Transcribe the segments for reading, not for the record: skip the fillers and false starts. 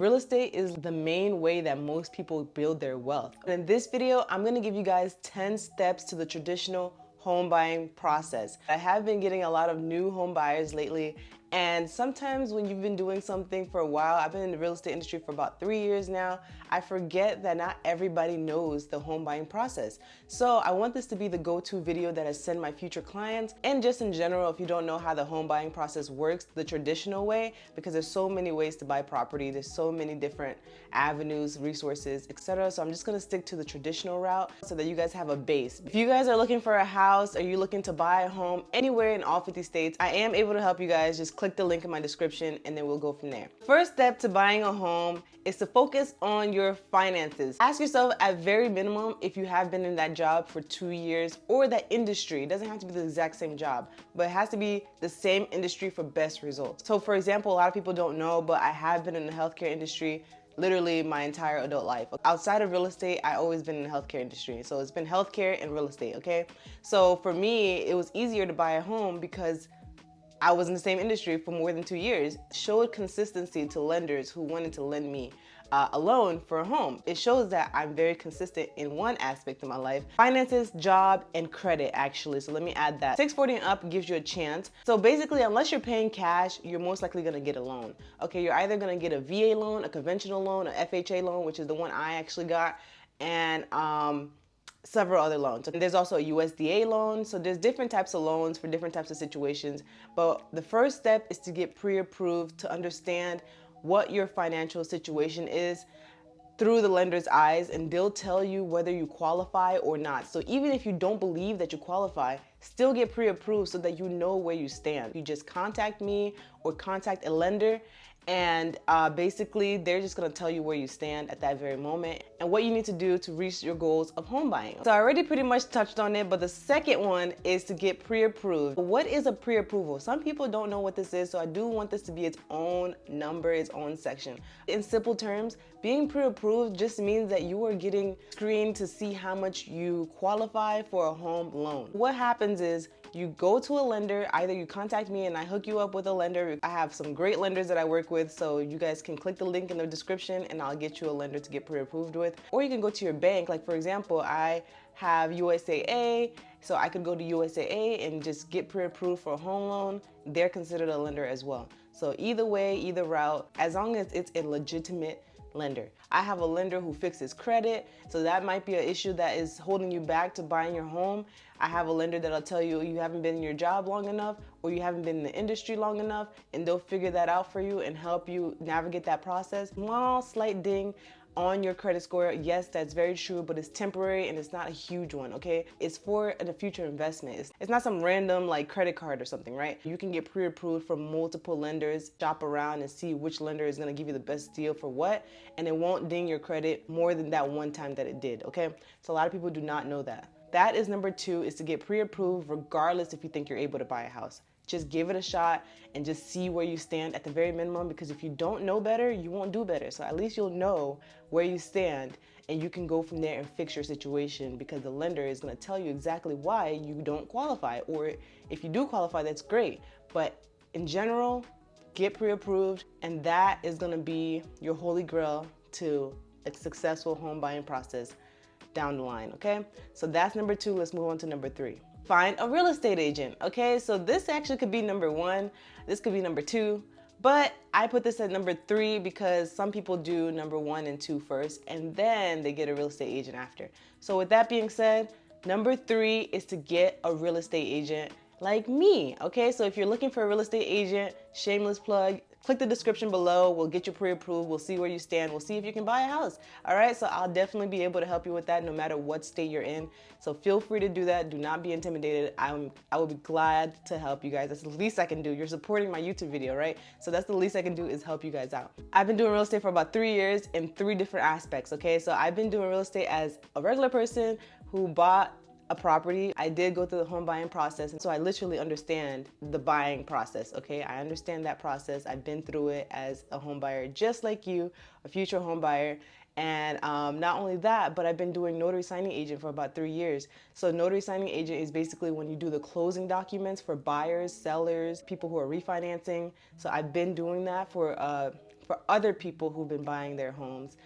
Real estate is the main way that most people build their wealth. In this video, I'm gonna give you guys 10 steps to the traditional home buying process. I have been getting a lot of new home buyers lately, and sometimes when you've been doing something for a while, I've been in the real estate industry for about 3 years now, I forget that not everybody knows the home buying process. So I want this to be the go-to video that I send my future clients, and just in general, if you don't know how the home buying process works the traditional way, because there's so many ways to buy property, there's so many different avenues, resources, etc. So I'm just gonna stick to the traditional route so that you guys have a base. If you guys are looking for a house or you're looking to buy a home anywhere in all 50 states, I am able to help you guys. Just click the link in my description and then we'll go from there. First step to buying a home is to focus on your finances. Ask yourself at very minimum if you have been in that job for 2 years or that industry. It doesn't have to be the exact same job, but it has to be the same industry for best results. So for example, a lot of people don't know, but I have been in the healthcare industry literally my entire adult life. Outside of real estate, I always been in the healthcare industry. So it's been healthcare and real estate, okay? So for me, it was easier to buy a home because I was in the same industry for more than 2 years. Showed consistency to lenders who wanted to lend me a loan for a home. It shows that I'm very consistent in one aspect of my life: finances, job, and credit, actually. So let me add that. 640 and up gives you a chance. So basically, unless you're paying cash, you're most likely gonna get a loan. Okay, you're either gonna get a VA loan, a conventional loan, a FHA loan, which is the one I actually got, and several other loans. And there's also a USDA loan. So there's different types of loans for different types of situations. But the first step is to get pre-approved, to understand what your financial situation is through the lender's eyes, and they'll tell you whether you qualify or not. So even if you don't believe that you qualify, still get pre-approved so that you know where you stand. You just contact me or contact a lender, and basically they're just gonna tell you where you stand at that very moment and what you need to do to reach your goals of home buying. So I already pretty much touched on it, but the second one is to get pre-approved. What is a pre-approval? Some people don't know what this is, so I do want this to be its own number, its own section. In simple terms, being pre-approved just means that you are getting screened to see how much you qualify for a home loan. What happens is you go to a lender, either you contact me and I hook you up with a lender. I have some great lenders that I work with, so you guys can click the link in the description and I'll get you a lender to get pre-approved with. Or you can go to your bank. Like for example, I have USAA, so I could go to USAA and just get pre-approved for a home loan. They're considered a lender as well. So either way, either route, as long as it's a legitimate lender. I have a lender who fixes credit, so that might be an issue that is holding you back to buying your home. I have a lender that'll tell you you haven't been in your job long enough or you haven't been in the industry long enough, and they'll figure that out for you and help you navigate that process. Small slight ding on your credit score, yes, that's very true, but it's temporary and it's not a huge one, okay? It's for a future investment. It's not some random like credit card or something, right? You can get pre-approved from multiple lenders, shop around and see which lender is gonna give you the best deal for what, and it won't ding your credit more than that one time that it did, okay? So a lot of people do not know that. That is number 2, is to get pre-approved regardless if you think you're able to buy a house. Just give it a shot and just see where you stand at the very minimum, because if you don't know better, you won't do better. So at least you'll know where you stand and you can go from there and fix your situation, because the lender is gonna tell you exactly why you don't qualify. Or if you do qualify, that's great. But in general, get pre-approved, and that is gonna be your holy grail to a successful home buying process down the line, okay? So that's number 2. Let's move on to number 3. Find a real estate agent, okay? So this actually could be number 1, this could be number 2, but I put this at number 3 because some people do number 1 and 2 first, and then they get a real estate agent after. So with that being said, number 3 is to get a real estate agent like me, okay? So if you're looking for a real estate agent, shameless plug, click the description below. We'll get you pre-approved. We'll see where you stand. We'll see if you can buy a house. All right, so I'll definitely be able to help you with that no matter what state you're in. So feel free to do that. Do not be intimidated. I will be glad to help you guys. That's the least I can do. You're supporting my YouTube video, right? So that's the least I can do, is help you guys out. I've been doing real estate for about 3 years in 3 different aspects, okay? So I've been doing real estate as a regular person who bought a property. I did go through the home buying process, and so I literally understand the buying process, okay? I understand that process. I've been through it as a home buyer, just like you, a future home buyer. And not only that, but I've been doing notary signing agent for about 3 years. So notary signing agent is basically when you do the closing documents for buyers, sellers, people who are refinancing. So I've been doing that for for other people who've been buying their homes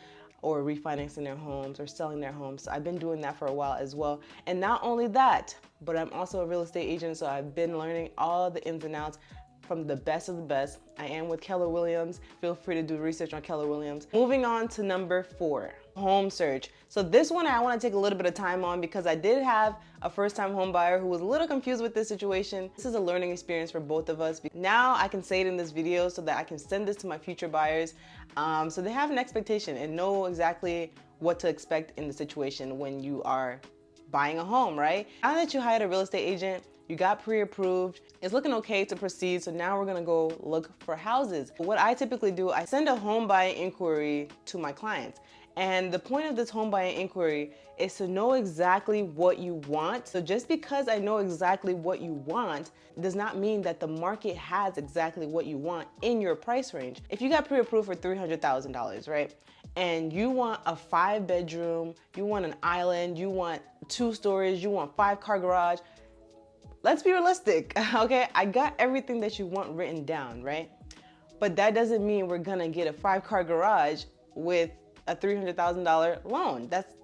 or refinancing their homes or selling their homes. So I've been doing that for a while as well. And not only that, but I'm also a real estate agent, so I've been learning all the ins and outs from the best of the best. I am with Keller Williams. Feel free to do research on Keller Williams. Moving on to number 4, home search. So this one I want to take a little bit of time on because I did have a first-time home buyer who was a little confused with this situation. This is a learning experience for both of us. Now I can say it in this video so that I can send this to my future buyers, so they have an expectation and know exactly what to expect in the situation when you are buying a home, right? Now that you hired a real estate agent, you got pre-approved, it's looking okay to proceed, so now we're gonna go look for houses. What I typically do, I send a home buying inquiry to my clients. And the point of this home buying inquiry is to know exactly what you want. So just because I know exactly what you want does not mean that the market has exactly what you want in your price range. If you got pre-approved for $300,000, right? And you want a 5-bedroom, you want an island, you want 2 stories, you want 5-car garage, let's be realistic, okay? I got everything that you want written down, right? But that doesn't mean we're gonna get a 5-car garage with a $300,000 loan. That's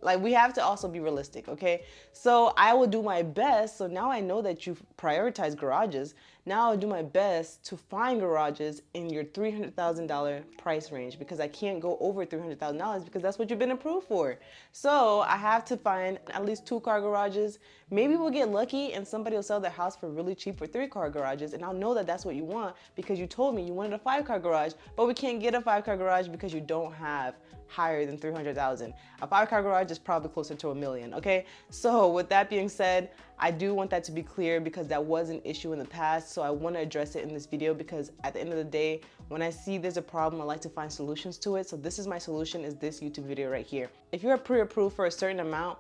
like, we have to also be realistic, okay? So I will do my best. So now I know that you've prioritized garages. Now I'll do my best to find garages in your $300,000 price range, because I can't go over $300,000 because that's what you've been approved for. So I have to find at least 2-car garages. Maybe we'll get lucky and somebody will sell their house for really cheap for 3-car garages, and I'll know that that's what you want because you told me you wanted a 5-car garage, but we can't get a 5-car garage because you don't have higher than 300,000. A 5-car garage is probably closer to $1 million, okay? So with that being said, I do want that to be clear because that was an issue in the past. So I want to address it in this video because at the end of the day, when I see there's a problem, I like to find solutions to it. So this is my solution, is this YouTube video right here. If you're pre-approved for a certain amount,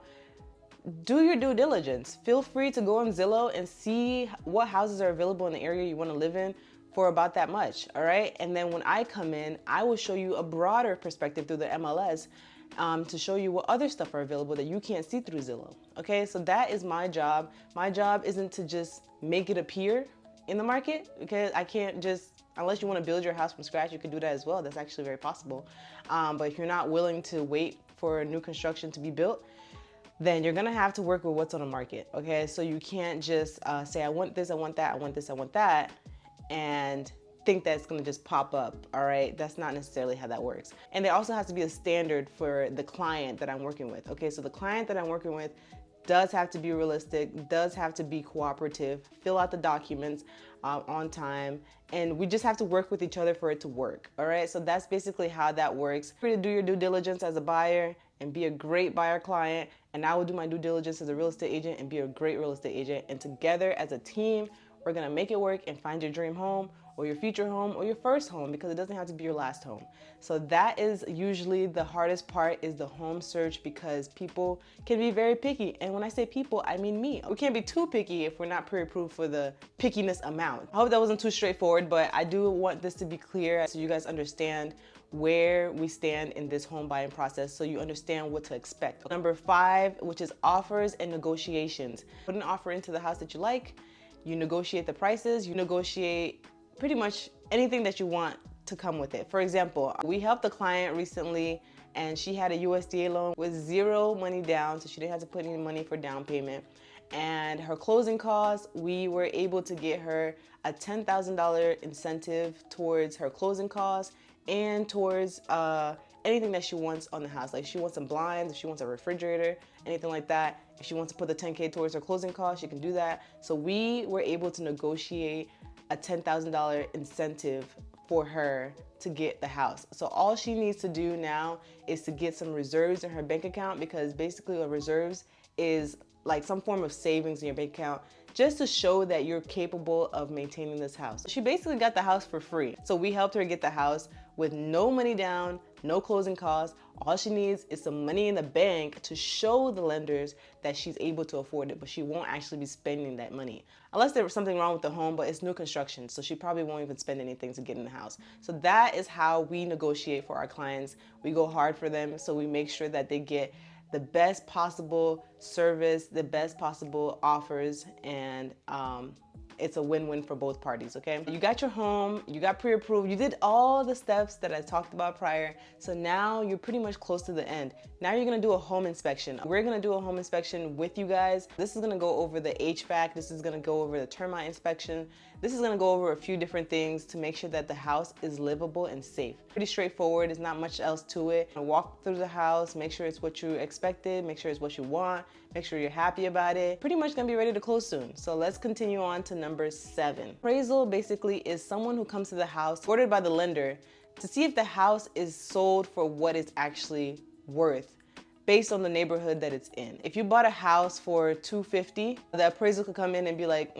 do your due diligence. Feel free to go on Zillow and see what houses are available in the area you want to live in for about that much, all right? And then when I come in, I will show you a broader perspective through the MLS to show you what other stuff are available that you can't see through Zillow, okay? So that is my job. My job isn't to just make it appear in the market, because I can't just, unless you want to build your house from scratch, you can do that as well. That's actually very possible. But if you're not willing to wait for new construction to be built, then you're gonna have to work with what's on the market, okay? So you can't just say, I want this, I want that, I want this, I want that, and think that it's gonna just pop up, all right? That's not necessarily how that works. And there also has to be a standard for the client that I'm working with, okay? So the client that I'm working with does have to be realistic, does have to be cooperative, fill out the documents on time, and we just have to work with each other for it to work, all right? So that's basically how that works. Free to do your due diligence as a buyer and be a great buyer client, and I will do my due diligence as a real estate agent and be a great real estate agent, and together as a team, we're gonna make it work and find your dream home or your future home or your first home, because it doesn't have to be your last home. So that is usually the hardest part, is the home search, because people can be very picky. And when I say people, I mean me. We can't be too picky if we're not pre-approved for the pickiness amount. I hope that wasn't too straightforward, but I do want this to be clear so you guys understand where we stand in this home buying process, so you understand what to expect. Number 5, which is offers and negotiations. Put an offer into the house that you like, you negotiate the prices, you negotiate pretty much anything that you want to come with it. For example, we helped a client recently and she had a USDA loan with 0 money down, so she didn't have to put any money for down payment. And her closing costs, we were able to get her a $10,000 incentive towards her closing costs and towards anything that she wants on the house. Like, she wants some blinds, if she wants a refrigerator, anything like that. If she wants to put the $10K towards her closing costs, she can do that. So we were able to negotiate a $10,000 incentive for her to get the house. So all she needs to do now is to get some reserves in her bank account, because basically what reserves is like some form of savings in your bank account, just to show that you're capable of maintaining this house. She basically got the house for free. So we helped her get the house with no money down, no closing costs. All she needs is some money in the bank to show the lenders that she's able to afford it, but she won't actually be spending that money. Unless there was something wrong with the home, but it's new construction, so she probably won't even spend anything to get in the house. So that is how we negotiate for our clients. We go hard for them, so we make sure that they get the best possible service, the best possible offers, and it's a win-win for both parties, okay? You got your home, you got pre-approved, you did all the steps that I talked about prior, so now you're pretty much close to the end. Now you're gonna do a home inspection. We're gonna do a home inspection with you guys. This is gonna go over the HVAC, this is gonna go over the termite inspection, this is gonna go over a few different things to make sure that the house is livable and safe. Pretty straightforward, there's not much else to it. Walk through the house, make sure it's what you expected, make sure it's what you want, make sure you're happy about it. Pretty much gonna be ready to close soon. So let's continue on to number 7. Appraisal basically is someone who comes to the house ordered by the lender to see if the house is sold for what it's actually worth based on the neighborhood that it's in. If you bought a house for $250, the appraisal could come in and be like,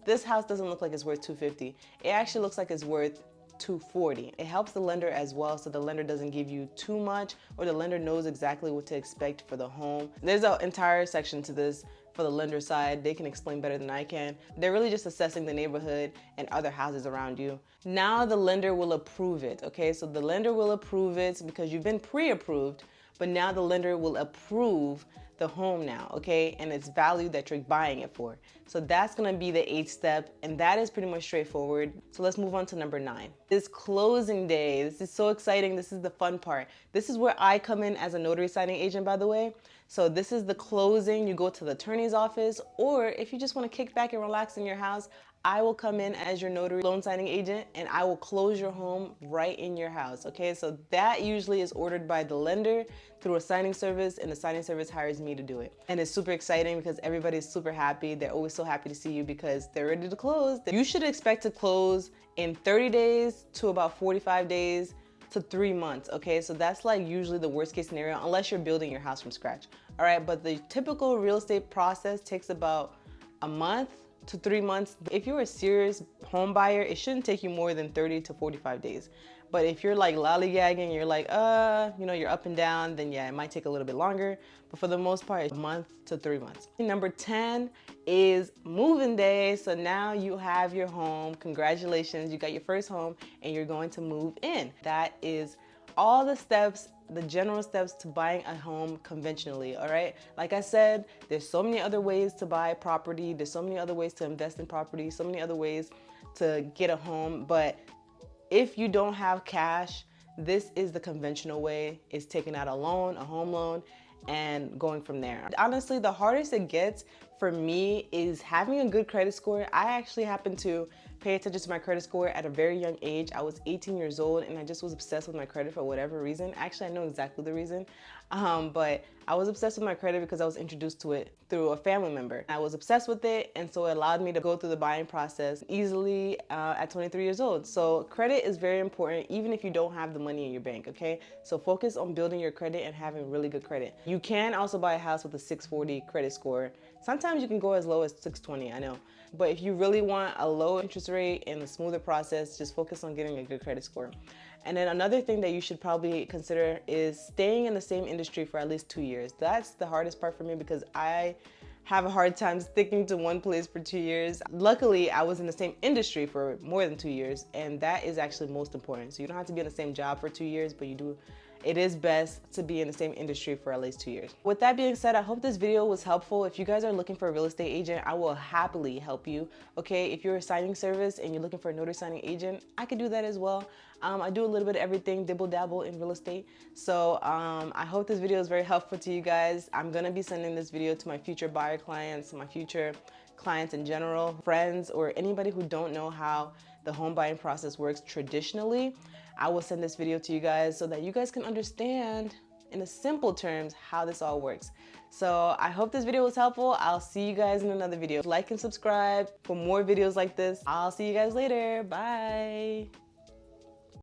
this house doesn't look like it's worth $250. It actually looks like it's worth $240. It helps the lender as well, so the lender doesn't give you too much, or the lender knows exactly what to expect for the home. There's an entire section to this for the lender side. They can explain better than I can. They're really just assessing the neighborhood and other houses around you. Now the lender will approve it, okay? So the lender will approve it because you've been pre-approved, but now the lender will approve the home now, okay? And its value that you're buying it for. So that's gonna be the 8th step, and that is pretty much straightforward. So let's move on to number 9. This closing day. This is so exciting. This is the fun part. This is where I come in as a notary signing agent, by the way. So this is the closing. You go to the attorney's office, or if you just wanna kick back and relax in your house, I will come in as your notary loan signing agent and I will close your home right in your house, okay? So that usually is ordered by the lender through a signing service, and the signing service hires me to do it. And it's super exciting because everybody's super happy. They're always so happy to see you because they're ready to close. You should expect to close in 30 days to about 45 days to 3 months, okay? So that's like usually the worst case scenario unless you're building your house from scratch, all right? But the typical real estate process takes about a month to 3 months. If you're a serious home buyer, it shouldn't take you more than 30 to 45 days. But if you're like lollygagging, you're like, you're up and down, then yeah, it might take a little bit longer. But for the most part, it's a month to 3 months. Number 10 is moving day. So now you have your home. Congratulations, you got your first home and you're going to move in. That is all the steps, the general steps to buying a home conventionally, all right? Like I said, there's so many other ways to buy property. There's so many other ways to invest in property, so many other ways to get a home. But if you don't have cash, this is the conventional way. It's taking out a loan, a home loan, and going from there. Honestly, the hardest it gets for me is having a good credit score. I actually happen to pay attention to my credit score at a very young age. I was 18 years old and I just was obsessed with my credit for whatever reason. Actually, I know exactly the reason, but I was obsessed with my credit because I was introduced to it through a family member. I was obsessed with it, and so it allowed me to go through the buying process easily at 23 years old. So credit is very important even if you don't have the money in your bank, okay? So focus on building your credit and having really good credit. You can also buy a house with a 640 credit score. Sometimes you can go as low as 620, I know. But if you really want a low interest rate and a smoother process, just focus on getting a good credit score. And then another thing that you should probably consider is staying in the same industry for at least 2 years. That's the hardest part for me because I have a hard time sticking to one place for 2 years. Luckily, I was in the same industry for more than 2 years, and that is actually most important. So you don't have to be in the same job for 2 years, but it is best to be in the same industry for at least 2 years. With that being said, I hope this video was helpful. If you guys are looking for a real estate agent, I will happily help you, okay? If you're a signing service and you're looking for a notary signing agent, I could do that as well. I do a little bit of everything, dibble dabble in real estate. So I hope this video is very helpful to you guys. I'm gonna be sending this video to my future buyer clients, my future clients in general, friends, or anybody who don't know how the home buying process works traditionally. I will send this video to you guys so that you guys can understand in a simple terms how this all works. So I hope this video was helpful. I'll see you guys in another video. Like and subscribe for more videos like this. I'll see you guys later. Bye.